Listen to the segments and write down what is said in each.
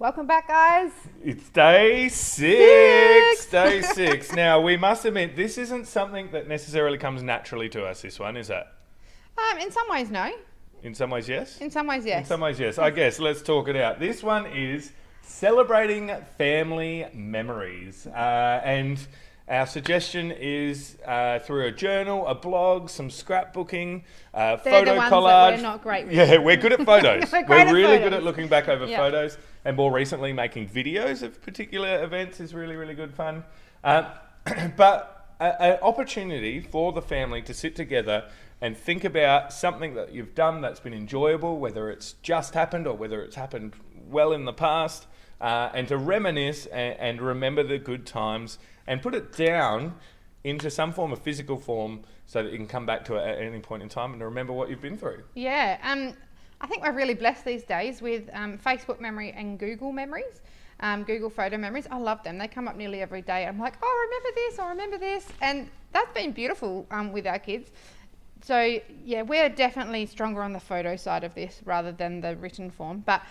Welcome back, guys. It's day six. Day six. Now, we must admit, this isn't something that necessarily comes naturally to us, this one, is that? In some ways, no. In some ways, yes? In some ways, yes. In some ways, yes. I guess, let's talk it out. This one is celebrating family memories. And our suggestion is through a journal, a blog, some scrapbooking, They're photo the ones collage. that we're not great with. Yeah, we're good at photos. We're great We're at really photos. good at looking back over Yeah. photos. And more recently, making videos of particular events is really, really good fun. But an opportunity for the family to sit together and think about something that you've done that's been enjoyable, whether it's just happened or whether it's happened well in the past, and to reminisce and remember the good times and put it down into some form of physical form so that you can come back to it at any point in time and remember what you've been through. Yeah. I think we're really blessed these days with Facebook Memory and Google Memories, Google Photo Memories. I love them. They come up nearly every day. I'm like, oh, remember this or remember this. And that's been beautiful with our kids. So, yeah, we're definitely stronger on the photo side of this rather than the written form. But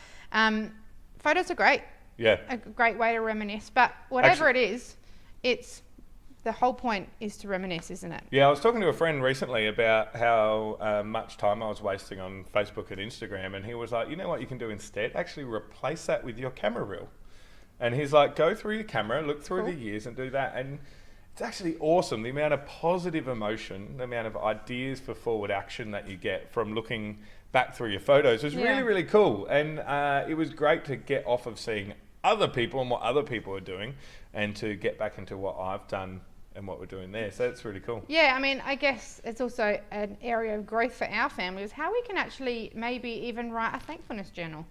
photos are great. Yeah. A great way to reminisce. But whatever it is, it's the whole point is to reminisce, isn't it? Yeah, I was talking to a friend recently about how much time I was wasting on Facebook and Instagram, and he was like, you know what you can do instead? Actually replace that with your camera reel. And he's like, go through your camera, look through the years and do that. And it's actually awesome, the amount of positive emotion, the amount of ideas for forward action that you get from looking back through your photos was really, really cool. And it was great to get off of seeing other people and what other people are doing and to get back into what I've done and what we're doing there. So that's really cool. Yeah, I mean, I guess it's also an area of growth for our family is how we can actually maybe even write a thankfulness journal.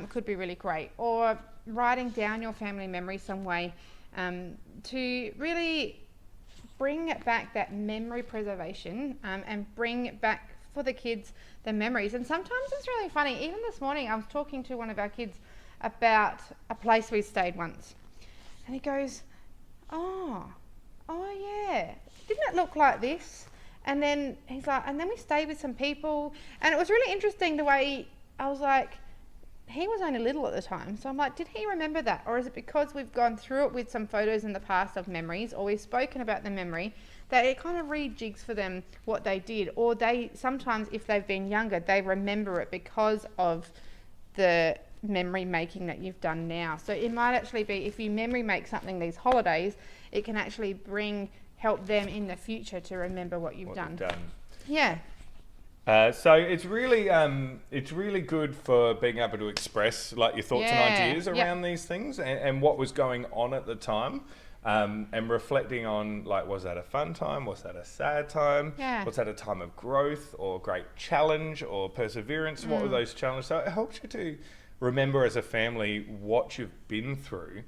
Could be really great. Or writing down your family memories some way to really bring back that memory preservation and bring back for the kids the memories. And sometimes it's really funny. Even this morning, I was talking to one of our kids about a place we stayed once. And he goes, oh yeah, didn't it look like this? And then he's like, and then we stayed with some people, and it was really interesting the way I was like, he was only little at the time, so I'm like, did he remember that? Or is it because we've gone through it with some photos in the past of memories, or we've spoken about the memory, that it kind of rejigs for them what they did? Or they sometimes, if they've been younger, they remember it because of the memory making that you've done now. So it might actually be, if you memory make something these holidays, it can actually help them in the future to remember what you've done. Yeah. So it's really good for being able to express like your thoughts and ideas around these things and what was going on at the time, and reflecting on, like, was that a fun time? Was that a sad time? Yeah. Was that a time of growth or great challenge or perseverance? What were those challenges? So it helps you to remember as a family what you've been through.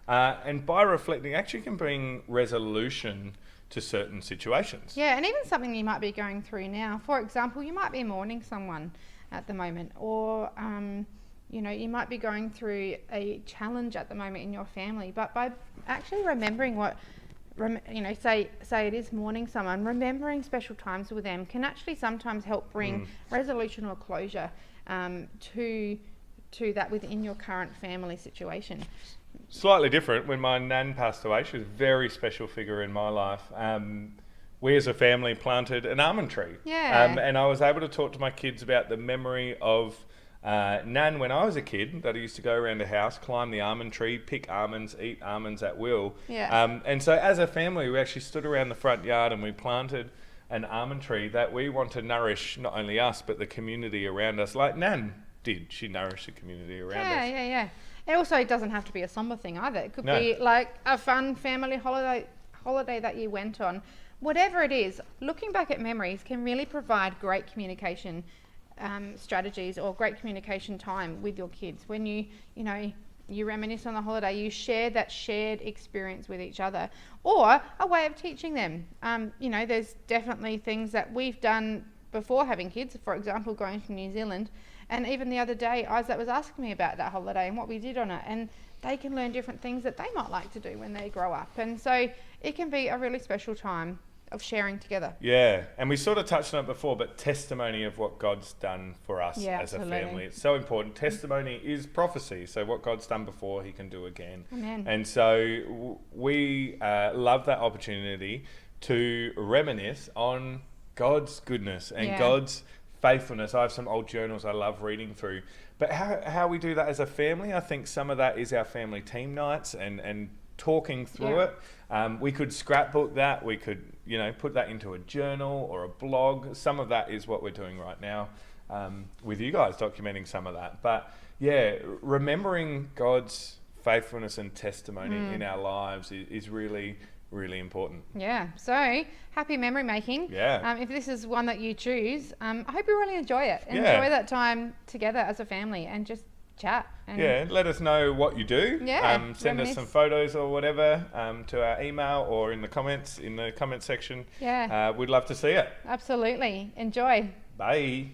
And by reflecting, actually can bring resolution to certain situations. Yeah, and even something you might be going through now. For example, you might be mourning someone at the moment, or you might be going through a challenge at the moment in your family. But by actually remembering say it is mourning someone, remembering special times with them can actually sometimes help bring resolution or closure to that within your current family situation. Slightly different. When my nan passed away, she was a very special figure in my life. We as a family planted an almond tree. Yeah. And I was able to talk to my kids about the memory of nan when I was a kid, that I used to go around the house, climb the almond tree, pick almonds, eat almonds at will. Yeah. And so as a family, we actually stood around the front yard and we planted an almond tree that we want to nourish not only us, but the community around us, like nan did. She nourished the community around us. Yeah. It also doesn't have to be a somber thing either. It could be like a fun family holiday that you went on. Whatever it is, looking back at memories can really provide great communication strategies or great communication time with your kids. When you reminisce on the holiday, you share that shared experience with each other, or a way of teaching them. There's definitely things that we've done before having kids, for example, going to New Zealand. And even the other day, Isaac was asking me about that holiday and what we did on it. And they can learn different things that they might like to do when they grow up. And so it can be a really special time of sharing together. Yeah, and we sort of touched on it before, but testimony of what God's done for us Yeah, as absolutely. a family. It's so important. Testimony is prophecy. So what God's done before, he can do again. Amen. And so we love that opportunity to reminisce on God's goodness and Yeah. God's faithfulness. I have some old journals I love reading through. But how we do that as a family, I think some of that is our family team nights and talking through Yeah. it. We could scrapbook that. We could, put that into a journal or a blog. Some of that is what we're doing right now with you guys, documenting some of that. But yeah, remembering God's faithfulness and testimony in our lives is really, really important. Yeah, so happy memory making. Yeah. If this is one that you choose, I hope you really enjoy it. Yeah. Enjoy that time together as a family and just chat. And Yeah, let us know what you do. Yeah, Send us reminisce. some photos or whatever to our email or in the comment section. Yeah. We'd love to see it. Absolutely. Enjoy. Bye.